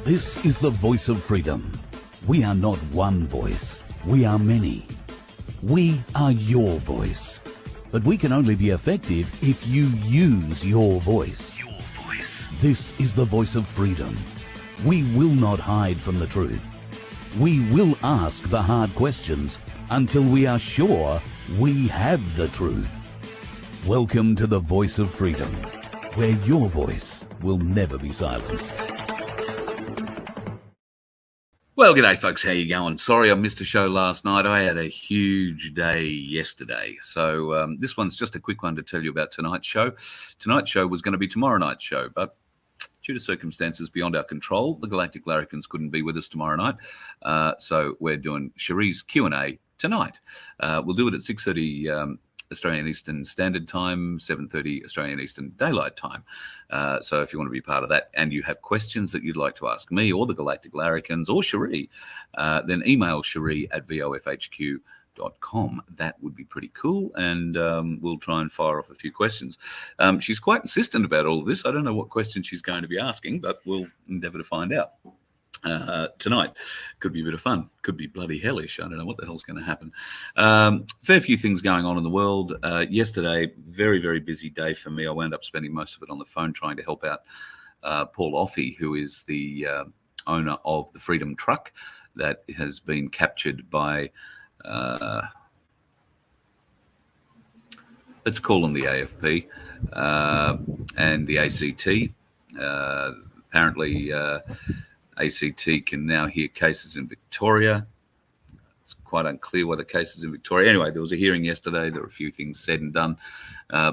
This is the voice of freedom. We are not one voice. We are many. We are your voice. But we can only be effective if you use your voice. Your voice. This is the voice of freedom. We will not hide from the truth. We will ask the hard questions until we are sure we have the truth. Welcome to the voice of freedom, where your voice will never be silenced. Well, g'day folks, how you going? Sorry I missed a show last night. I had a huge day yesterday. So this one's just a quick one to tell you about tonight's show. Tonight's show was going to be tomorrow night's show, but due to circumstances beyond our control, the Galactic Larrikins couldn't be with us tomorrow night. So we're doing Sheree's Q&A tonight. We'll do it at 6:30 Australian Eastern Standard Time, 7:30 Australian Eastern Daylight Time. So if you want to be part of that and you have questions that you'd like to ask me or the Galactic Larrikins or Sheree, then email Sheree at vofhq.com. That would be pretty cool, and we'll try and fire off a few questions. She's quite insistent about all of this. I don't know what questions she's going to be asking, but we'll endeavour to find out. Tonight could be a bit of fun, could be bloody hellish. I don't know what the hell's going to happen. Fair few things going on in the world. Yesterday, very, very busy day for me. I wound up spending most of it on the phone trying to help out Paul Offey, who is the owner of the Freedom Truck that has been captured by, let's call them the AFP and the ACT. Apparently, ACT can now hear cases in Victoria. It's quite unclear whether cases in Victoria. Anyway, there was a hearing yesterday. There were a few things said and done.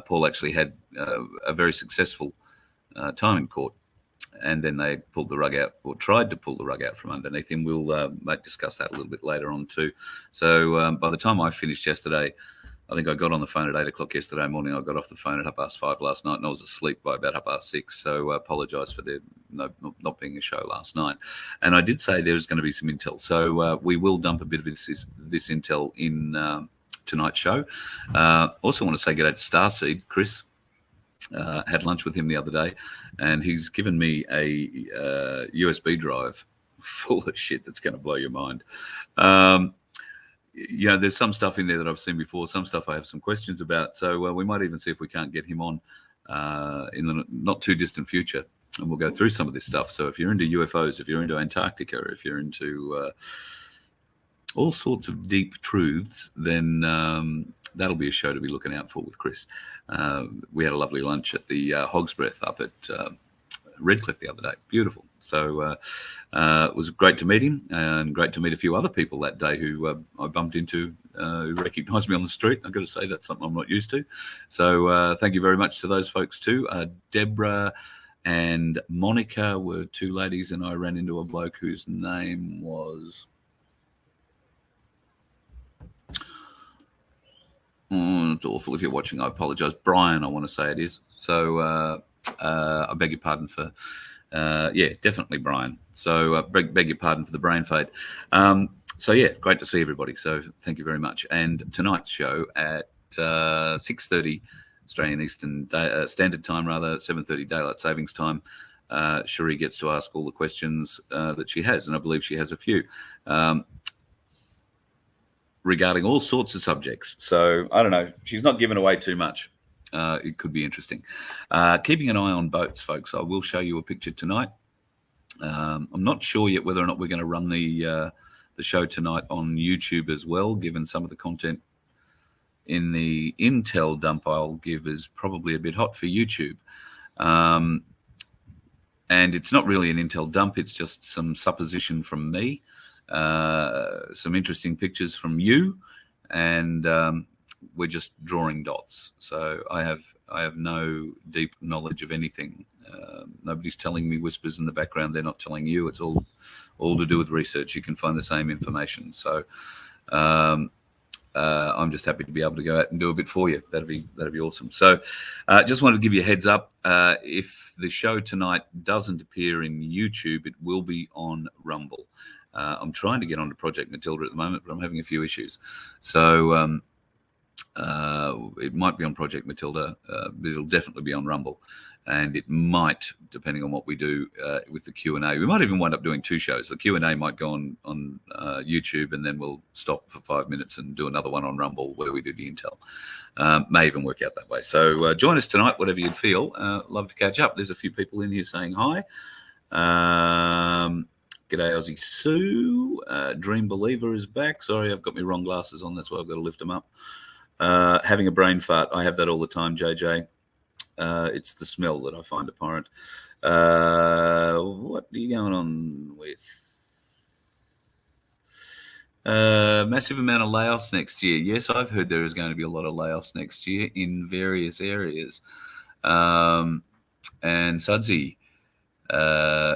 Paul actually had a very successful time in court, and then they pulled the rug out, or tried to pull the rug out from underneath him. We'll discuss that a little bit later on too. So by the time I finished yesterday, I think I got on the phone at 8 o'clock yesterday morning. I got off the phone at 5:30 last night, and I was asleep by about 6:30. So I apologise for there not being a show last night. And I did say there was going to be some intel. So we will dump a bit of this intel in tonight's show. Also want to say g'day to Starseed. Chris, had lunch with him the other day, and he's given me a USB drive full of shit that's going to blow your mind. You know, there's some stuff in there that I've seen before, some stuff I have some questions about. So we might even see if we can't get him on in the not too distant future, and we'll go through some of this stuff. So if you're into UFOs, if you're into Antarctica, if you're into all sorts of deep truths, then that'll be a show to be looking out for with Chris. We had a lovely lunch at the Hog's Breath up at Redcliffe the other day. Beautiful. So it was great to meet him, and great to meet a few other people that day who I bumped into, who recognised me on the street. I've got to say that's something I'm not used to. So thank you very much to those folks too. Deborah and Monica were two ladies, and I ran into a bloke whose name was... it's awful if you're watching. I apologise. Brian, I want to say it is. So I beg your pardon for... yeah, definitely Brian. So beg your pardon for the brain fade. So yeah, great to see everybody. So thank you very much. And tonight's show at 6:30 Australian Eastern Standard Time, 7:30 Daylight Savings Time. Sheree gets to ask all the questions that she has, and I believe she has a few regarding all sorts of subjects. So I don't know. She's not giving away too much. It could be interesting. Keeping an eye on boats, folks. I will show you a picture tonight. I'm not sure yet whether or not we're going to run the show tonight on YouTube as well, given some of the content in the intel dump I'll give is probably a bit hot for YouTube. And it's not really an intel dump. It's just some supposition from me, some interesting pictures from you, and we're just drawing dots. So I have no deep knowledge of anything. Nobody's telling me whispers in the background. They're not telling you. It's all to do with research. You can find the same information. So I'm just happy to be able to go out and do a bit for you. That'd be awesome. So just wanted to give you a heads up. If the show tonight doesn't appear in YouTube, it will be on Rumble. I'm trying to get onto Project Matilda at the moment, but I'm having a few issues. So it might be on Project Matilda, but it'll definitely be on Rumble. and it might, depending on what we do with the Q&A, we might even wind up doing 2 shows. The Q&A might go on YouTube, and then we'll stop for 5 minutes and do another one on Rumble where we do the intel. May even work out that way. So join us tonight, whatever you'd feel. Love to catch up. There's a few people in here saying hi. G'day, Aussie Sue. Dream Believer is back. Sorry, I've got my wrong glasses on. That's why I've got to lift them up. Having a brain fart. I have that all the time, JJ. It's the smell that I find abhorrent. What are you going on with? Massive amount of layoffs next year. Yes, I've heard there is going to be a lot of layoffs next year in various areas. And Sudsy,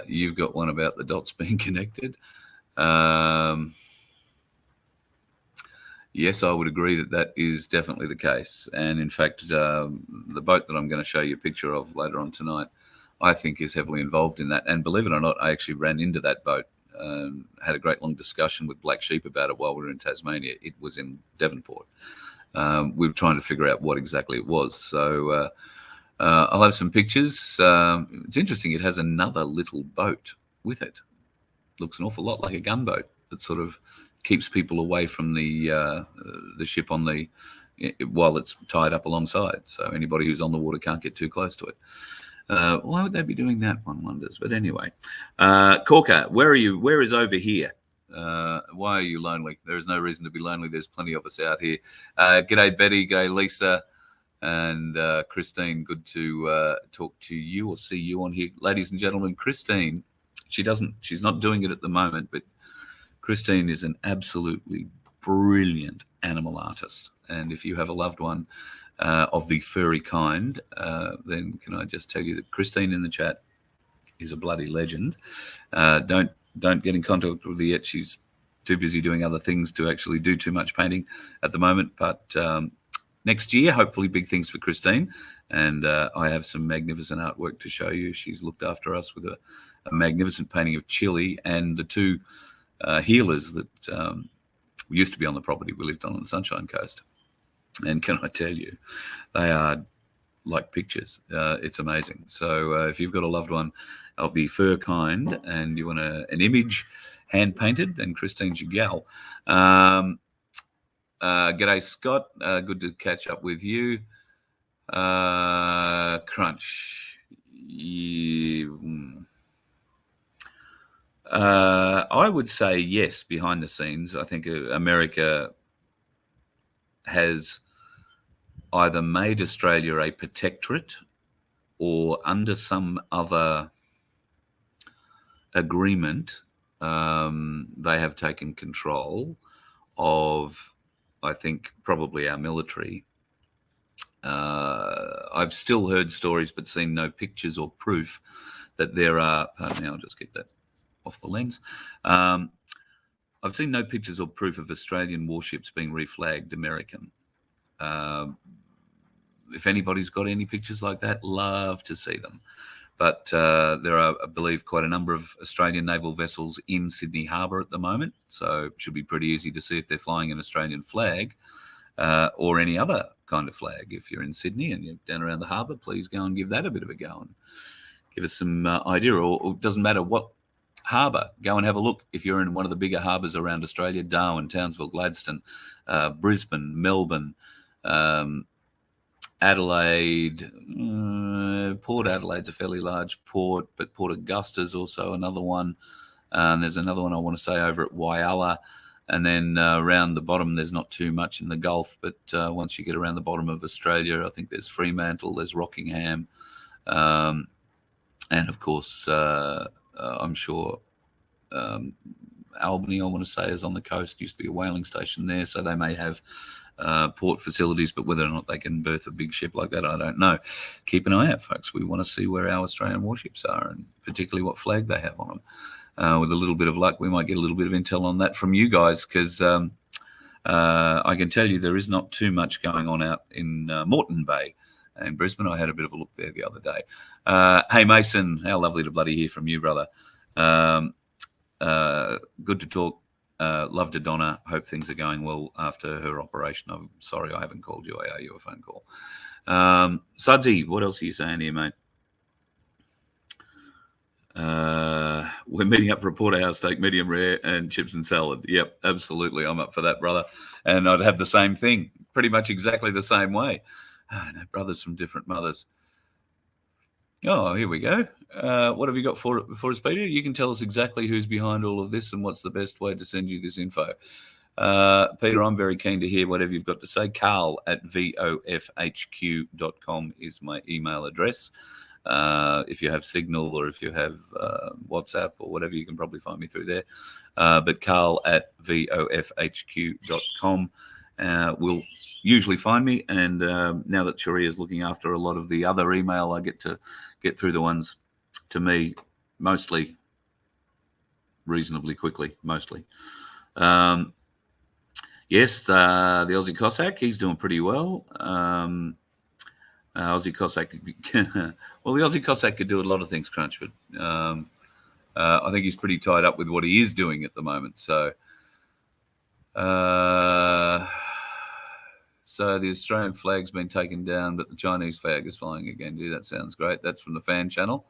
you've got one about the dots being connected. Yes, I would agree that is definitely the case. And in fact, the boat that I'm going to show you a picture of later on tonight, I think is heavily involved in that. And believe it or not, I actually ran into that boat. Had a great long discussion with Black Sheep about it while we were in Tasmania. It was in Devonport. We were trying to figure out what exactly it was. So I'll have some pictures. It's interesting. It has another little boat with it. Looks an awful lot like a gunboat that sort of keeps people away from the ship on the while it's tied up alongside. So anybody who's on the water can't get too close to it. Why would they be doing that, one wonders? But anyway, Corker, where are you? Where is over here? Why are you lonely? There is no reason to be lonely. There's plenty of us out here. G'day, Betty. G'day, Lisa. And Christine, good to talk to you or see you on here. Ladies and gentlemen, Christine, she's not doing it at the moment, but Christine is an absolutely brilliant animal artist. And if you have a loved one of the furry kind, then can I just tell you that Christine in the chat is a bloody legend. Don't get in contact with her yet. She's too busy doing other things to actually do too much painting at the moment. But next year, hopefully big things for Christine. And I have some magnificent artwork to show you. She's looked after us with a magnificent painting of Chile and the 2 healers that used to be on the property we lived on the Sunshine Coast. And can I tell you, they are like pictures. It's amazing. So if you've got a loved one of the fur kind and you want an image hand painted, then Christine's your gal. G'day, Scott. Good to catch up with you. Crunch. I would say yes, behind the scenes. I think America has either made Australia a protectorate or under some other agreement, they have taken control of, I think, probably our military. I've still heard stories but seen no pictures or proof that there are, pardon me, I'll just get that off the lens. I've seen no pictures or proof of Australian warships being reflagged American. If anybody's got any pictures like that, love to see them. But there are, I believe, quite a number of Australian naval vessels in Sydney Harbour at the moment. So it should be pretty easy to see if they're flying an Australian flag or any other kind of flag. If you're in Sydney and you're down around the harbour, please go and give that a bit of a go and give us some idea. Or it doesn't matter what harbour, go and have a look. If you're in one of the bigger harbours around Australia, Darwin, Townsville, Gladstone, Brisbane, Melbourne, Adelaide, Port Adelaide's a fairly large port, but Port Augusta's also another one. There's another one I want to say over at Whyalla. And then around the bottom, there's not too much in the Gulf, but once you get around the bottom of Australia, I think there's Fremantle, there's Rockingham, and of course, I'm sure Albany, I want to say, is on the coast. Used to be a whaling station there, so they may have port facilities, but whether or not they can berth a big ship like that, I don't know. Keep an eye out, folks. We want to see where our Australian warships are, and particularly what flag they have on them. With a little bit of luck, we might get a little bit of intel on that from you guys, because I can tell you there is not too much going on out in Moreton Bay in Brisbane. I had a bit of a look there the other day. Hey, Mason, how lovely to bloody hear from you, brother. Good to talk. Love to Donna. Hope things are going well after her operation. I'm sorry I haven't called you. I owe you a phone call. Sudsy, what else are you saying here, mate? We're meeting up for a porterhouse steak, medium rare, and chips and salad. Yep, absolutely. I'm up for that, brother. And I'd have the same thing, pretty much exactly the same way. Oh, no, brothers from different mothers. Oh, here we go. What have you got for us, Peter? You can tell us exactly who's behind all of this and what's the best way to send you this info. Peter, I'm very keen to hear whatever you've got to say. Carl at vofhq.com is my email address. If you have Signal or if you have WhatsApp or whatever, you can probably find me through there. But Carl at vofhq.com will usually find me. And now that Sheree is looking after a lot of the other email, I get to get through the ones to me mostly reasonably quickly, mostly. Yes, the Aussie Cossack, he's doing pretty well. Aussie Cossack, well, the Aussie Cossack could do a lot of things, Crunch, but I think he's pretty tied up with what he is doing at the moment. So, so the Australian flag's been taken down, but the Chinese flag is flying again. Gee, that sounds great. That's from the fan channel,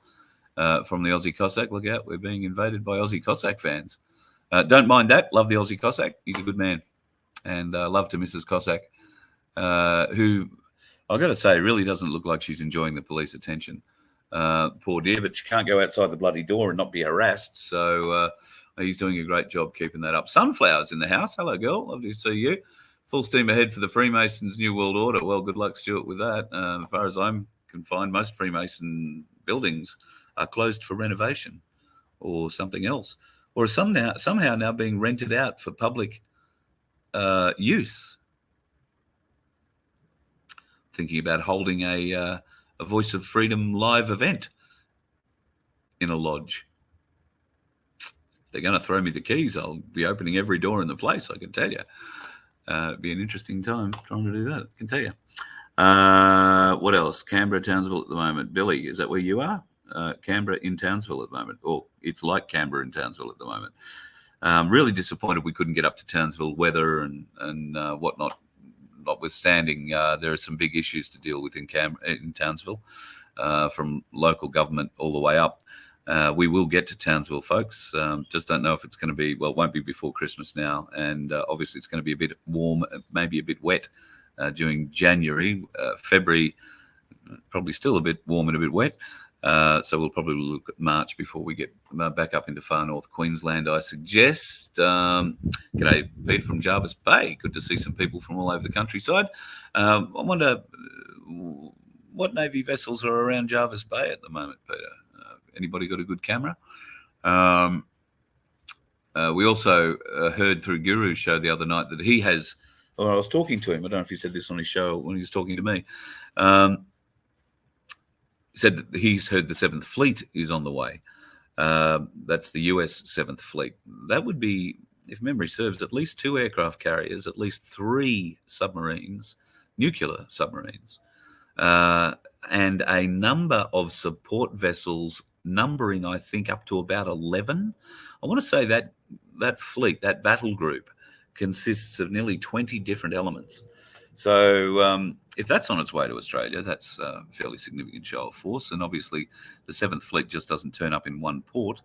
from the Aussie Cossack. Look out, we're being invaded by Aussie Cossack fans. Don't mind that. Love the Aussie Cossack. He's a good man. And love to Mrs. Cossack, who I've got to say really doesn't look like she's enjoying the police attention. Poor dear, but she can't go outside the bloody door and not be harassed. So he's doing a great job keeping that up. Sunflowers in the house. Hello, girl. Lovely to see you. Full steam ahead for the Freemasons' New World Order. Well, good luck, Stuart, with that. As far as I'm confined, most Freemason buildings are closed for renovation or something else, or somehow now being rented out for public use. Thinking about holding a Voice of Freedom live event in a lodge. If they're going to throw me the keys, I'll be opening every door in the place, I can tell you. It'd be an interesting time trying to do that, I can tell you. What else? Canberra, Townsville at the moment. Billy, is that where you are? Canberra in Townsville at the moment. Or it's like Canberra in Townsville at the moment. Really disappointed we couldn't get up to Townsville weather and whatnot. Notwithstanding, there are some big issues to deal with in Townsville, from local government all the way up. We will get to Townsville, folks. Just don't know if it's going to be, well, it won't be before Christmas now. And obviously it's going to be a bit warm, maybe a bit wet during January. February, probably still a bit warm and a bit wet. So we'll probably look at March before we get back up into far north Queensland, I suggest. G'day, Pete from Jarvis Bay. Good to see some people from all over the countryside. I wonder what Navy vessels are around Jarvis Bay at the moment, Peter. Anybody got a good camera? We also heard through Guru's show the other night that he has, well, I was talking to him. I don't know if he said this on his show when he was talking to me. Said that he's heard the 7th Fleet is on the way. That's the US 7th Fleet. That would be, if memory serves, at least 2 aircraft carriers, at least 3 submarines, nuclear submarines, and a number of support vessels numbering, I think, up to about 11. I want to say that that fleet, that battle group, consists of nearly 20 different elements. So if that's on its way to Australia, that's a fairly significant show of force. And obviously the 7th Fleet just doesn't turn up in one port.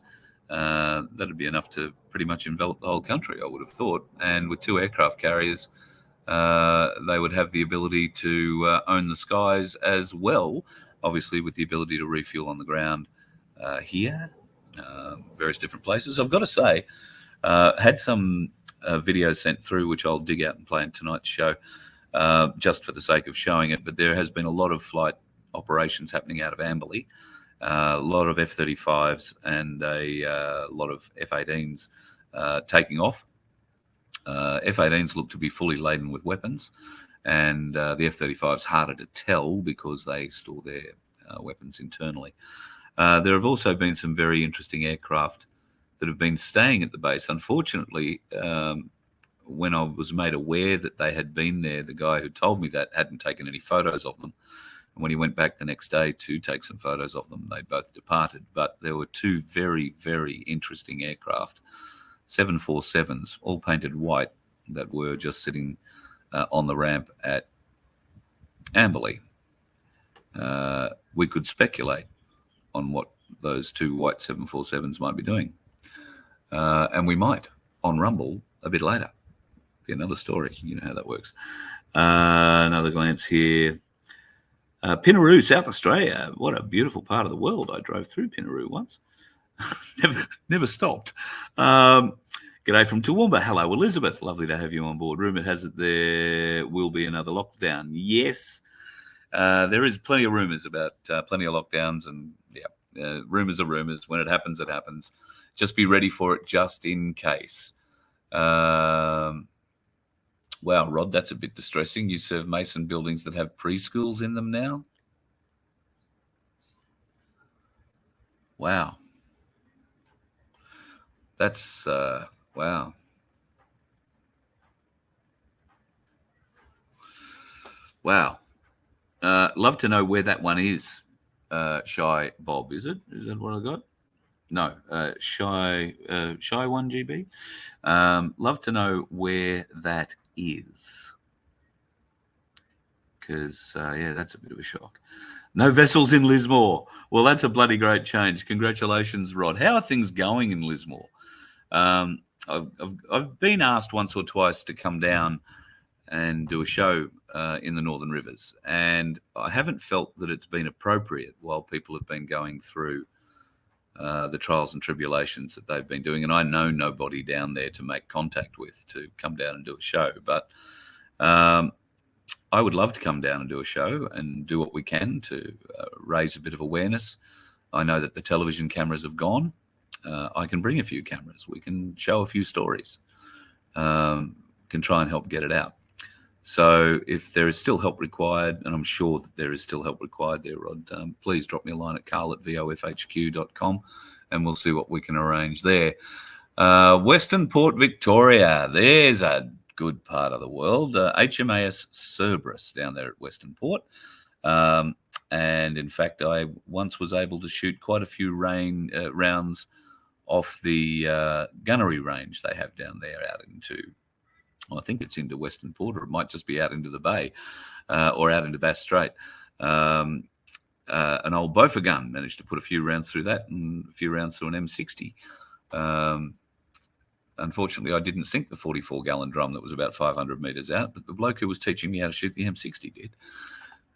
That'd be enough to pretty much envelop the whole country, I would have thought. And with 2 aircraft carriers, they would have the ability to own the skies as well, obviously with the ability to refuel on the ground here, various different places. I've got to say, had some videos sent through, which I'll dig out and play in tonight's show, just for the sake of showing it. But there has been a lot of flight operations happening out of Amberley, a lot of F-35s and a lot of F-18s taking off. F-18s look to be fully laden with weapons, and the F-35's harder to tell because they store their weapons internally. There have also been some very interesting aircraft that have been staying at the base. Unfortunately, when I was made aware that they had been there, the guy who told me that hadn't taken any photos of them. And when he went back the next day to take some photos of them, they both departed. But there were 2 very, very interesting aircraft, 747s, all painted white, that were just sitting on the ramp at Amberley. We could speculate on what those two white 747s might be doing. And we might on Rumble a bit later. Be another story. You know how that works. Another glance here. Pinaroo, South Australia. What a beautiful part of the world. I drove through Pinaroo once. never stopped. G'day from Toowoomba. Hello, Elizabeth. Lovely to have you on board. Rumour has it there will be another lockdown. Yes, there is plenty of rumours about plenty of lockdowns, and rumours are rumours. When it happens, it happens. Just be ready for it, just in case. Wow, Rod, that's a bit distressing. You serve Mason buildings that have preschools in them now? Wow. That's, wow. Wow. Love to know where that one is, Shy Bob, is it? Is that what I got? No, Shy 1GB. Love to know where that is. Because, that's a bit of a shock. No vessels in Lismore. Well, that's a bloody great change. Congratulations, Rod. How are things going in Lismore? I've been asked once or twice to come down and do a show in the Northern Rivers, and I haven't felt that it's been appropriate while people have been going through the trials and tribulations that they've been doing. And I know nobody down there to make contact with to come down and do a show, but I would love to come down and do a show and do what we can to raise a bit of awareness. I know that the television cameras have gone. I can bring a few cameras. We can show a few stories. Can try and help get it out. So if there is still help required, and I'm sure that there is still help required there, Rod, please drop me a line at carl@vofhq.com and we'll see what we can arrange there. Western Port Victoria, there's a good part of the world. HMAS Cerberus down there at Western Port. And in fact, I once was able to shoot quite a few rounds off the gunnery range they have down there out into, I think it's into Western Port, or it might just be out into the bay or out into Bass Strait. An old Bofa gun managed to put a few rounds through that and a few rounds through an M60. Unfortunately, I didn't sink the 44-gallon drum that was about 500 metres out, but the bloke who was teaching me how to shoot the M60 did.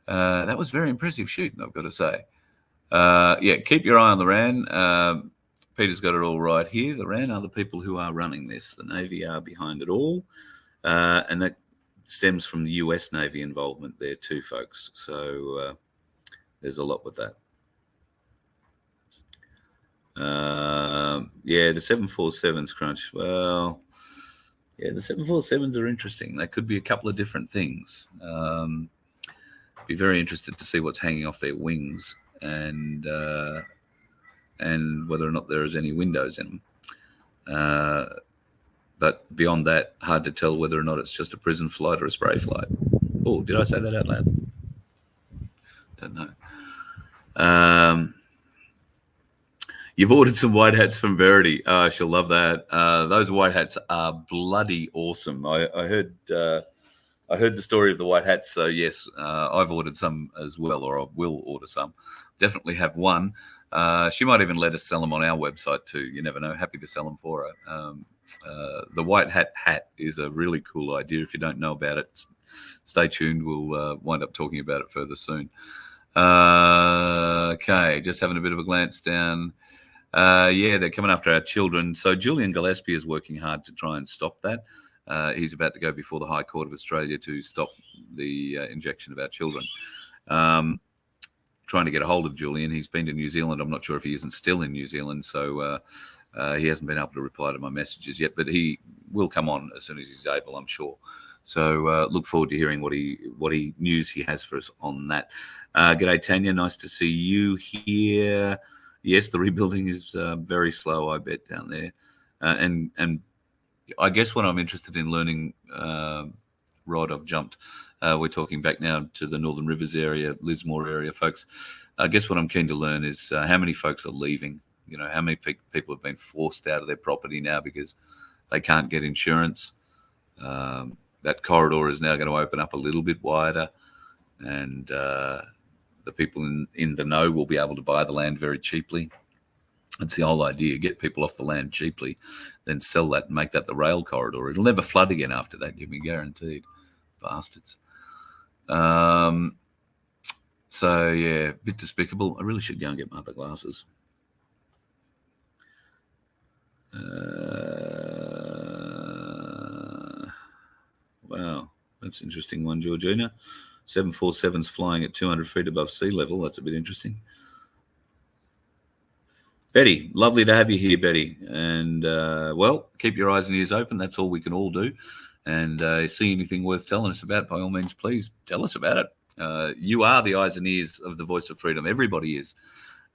That was very impressive shooting, I've got to say. Keep your eye on the RAN. Peter's got it all right here. The RAN are the people who are running this. The Navy are behind it all. And that stems from the US Navy involvement there too, folks. So there's a lot with that. The 747s crunch. Well, the 747s are interesting. They could be a couple of different things. Be very interested to see what's hanging off their wings and whether or not there is any windows in them. But beyond that, hard to tell whether or not it's just a prison flight or a spray flight. Oh, did I say that out loud? Don't know. You've ordered some white hats from Verity. Oh, she'll love that. Those white hats are bloody awesome. I heard the story of the white hats. So yes, I've ordered some as well, or I will order some. Definitely have one. She might even let us sell them on our website too. You never know. Happy to sell them for her. The white hat is a really cool idea. If you don't know about it, stay tuned. We'll wind up talking about it further soon. Okay, just having a bit of a glance down. They're coming after our children. So Julian Gillespie is working hard to try and stop that. He's about to go before the High Court of Australia to stop the injection of our children. Trying to get a hold of Julian. He's been to New Zealand. I'm not sure if he isn't still in New Zealand, so he hasn't been able to reply to my messages yet, but he will come on as soon as he's able, I'm sure. So look forward to hearing what news he has for us on that. G'day, Tanya. Nice to see you here. Yes, the rebuilding is very slow, I bet, down there. And I guess what I'm interested in learning, Rod, I've jumped. We're talking back now to the Northern Rivers area, Lismore area, folks. I guess what I'm keen to learn is how many folks are leaving. You know, how many people have been forced out of their property now because they can't get insurance. That corridor is now going to open up a little bit wider, and the people in the know will be able to buy the land very cheaply. That's the whole idea. Get people off the land cheaply, then sell that and make that the rail corridor. It'll never flood again after that, you can be guaranteed. Bastards. So, yeah, a bit despicable. I really should go and get my other glasses. Wow, that's an interesting one, Georgina. 747's flying at 200 feet above sea level. That's a bit interesting. Betty, lovely to have you here, Betty. And, well, keep your eyes and ears open. That's all we can all do. And see anything worth telling us about, by all means, please tell us about it. You are the eyes and ears of the Voice of Freedom. Everybody is.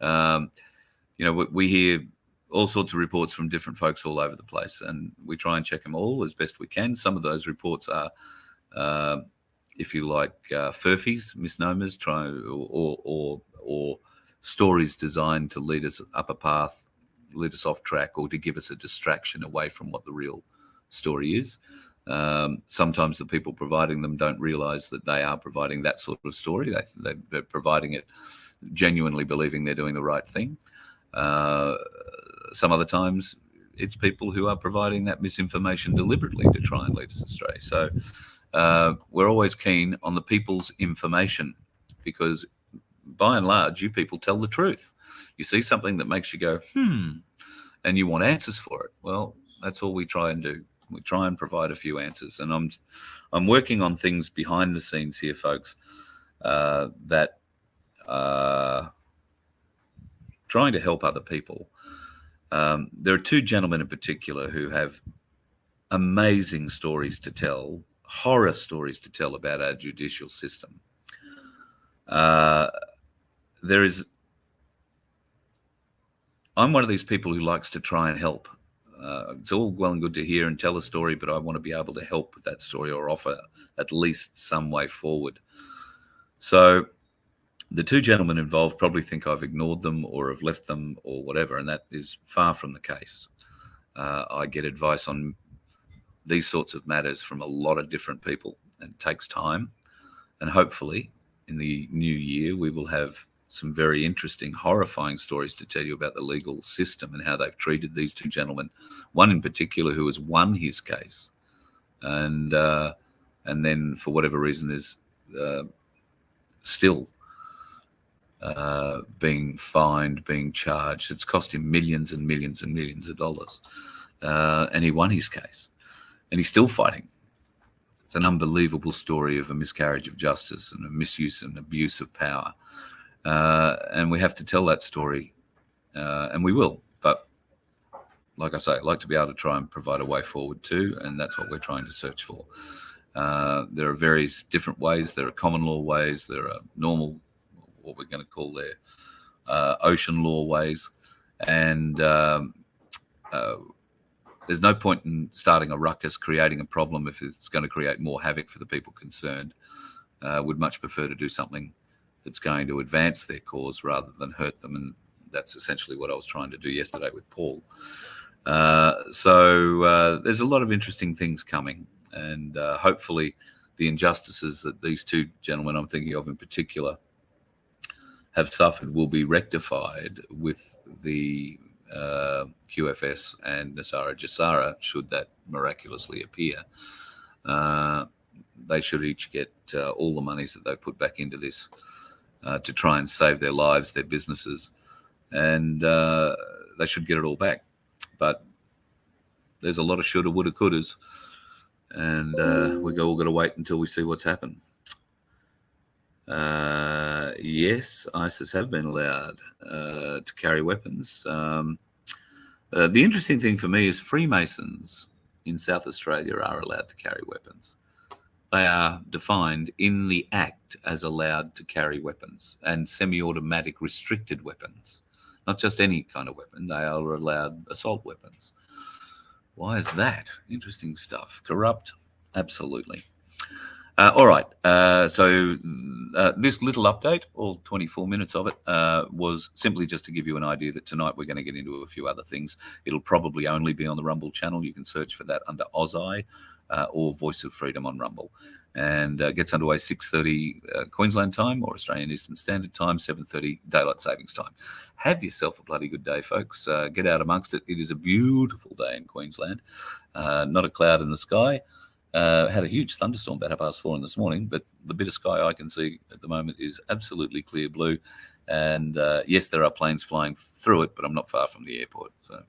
We hear all sorts of reports from different folks all over the place, and we try and check them all as best we can. Some of those reports are, if you like, furphies, misnomers, or stories designed to lead us up a path, lead us off track, or to give us a distraction away from what the real story is. Sometimes the people providing them don't realize that they are providing that sort of story. They're providing it genuinely believing they're doing the right thing. Some other times it's people who are providing that misinformation deliberately to try and lead us astray. So we're always keen on the people's information, because by and large, you people tell the truth. You see something that makes you go, and you want answers for it. Well, that's all we try and do. We try and provide a few answers. And I'm working on things behind the scenes here, folks, that are trying to help other people. There are two gentlemen in particular who have amazing stories to tell, horror stories to tell about our judicial system. I'm one of these people who likes to try and help. It's all well and good to hear and tell a story, but I want to be able to help with that story or offer at least some way forward. So the two gentlemen involved probably think I've ignored them or have left them or whatever, and that is far from the case. I get advice on these sorts of matters from a lot of different people, and it takes time. And hopefully in the new year, we will have some very interesting, horrifying stories to tell you about the legal system and how they've treated these two gentlemen. One in particular who has won his case, and then for whatever reason is still being fined, being charged. It's cost him millions and millions and millions of dollars, and he won his case, and he's still fighting. It's an unbelievable story of a miscarriage of justice and a misuse and abuse of power. And we have to tell that story, and we will. But like I say, I'd like to be able to try and provide a way forward too, and that's what we're trying to search for. There are various different ways. There are common law ways. There are normal, what we're going to call their ocean law ways. And there's no point in starting a ruckus, creating a problem if it's going to create more havoc for the people concerned. Would much prefer to do something that's going to advance their cause rather than hurt them. And that's essentially what I was trying to do yesterday with Paul. So there's a lot of interesting things coming, and hopefully the injustices that these two gentlemen I'm thinking of in particular have suffered will be rectified with the QFS and Nasara Jassara, should that miraculously appear. They should each get all the monies that they put back into this to try and save their lives, their businesses, and they should get it all back. But there's a lot of shoulda, woulda, couldas, and we're all got to wait until we see what's happened. Yes, ISIS have been allowed to carry weapons. The interesting thing for me is Freemasons in South Australia are allowed to carry weapons. They are defined in the Act as allowed to carry weapons, and semi-automatic restricted weapons. Not just any kind of weapon, they are allowed assault weapons. Why is that? Interesting stuff. Corrupt? Absolutely. All right. So this little update, all 24 minutes of it, was simply just to give you an idea that tonight we're going to get into a few other things. It'll probably only be on the Rumble channel. You can search for that under Ozai or Voice of Freedom on Rumble. and gets underway 6:30 Queensland time or Australian Eastern Standard Time, 7:30 Daylight Savings Time. Have yourself a bloody good day, folks. Get out amongst it. It is a beautiful day in Queensland. Not a cloud in the sky. Had a huge thunderstorm about 4:30 this morning, but the bit of sky I can see at the moment is absolutely clear blue. And yes, there are planes flying through it, but I'm not far from the airport, so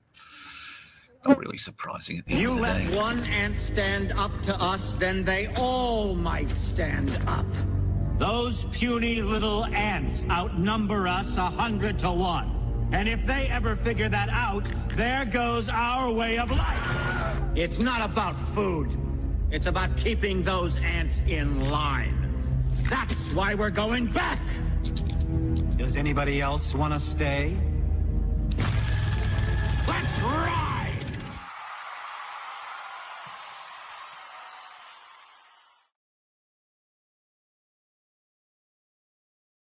not really surprising at the end of the day. You let one ant stand up to us, then they all might stand up. Those puny little ants outnumber us 100 to 1. And if they ever figure that out, there goes our way of life. It's not about food. It's about keeping those ants in line. That's why we're going back. Does anybody else want to stay? Let's rock!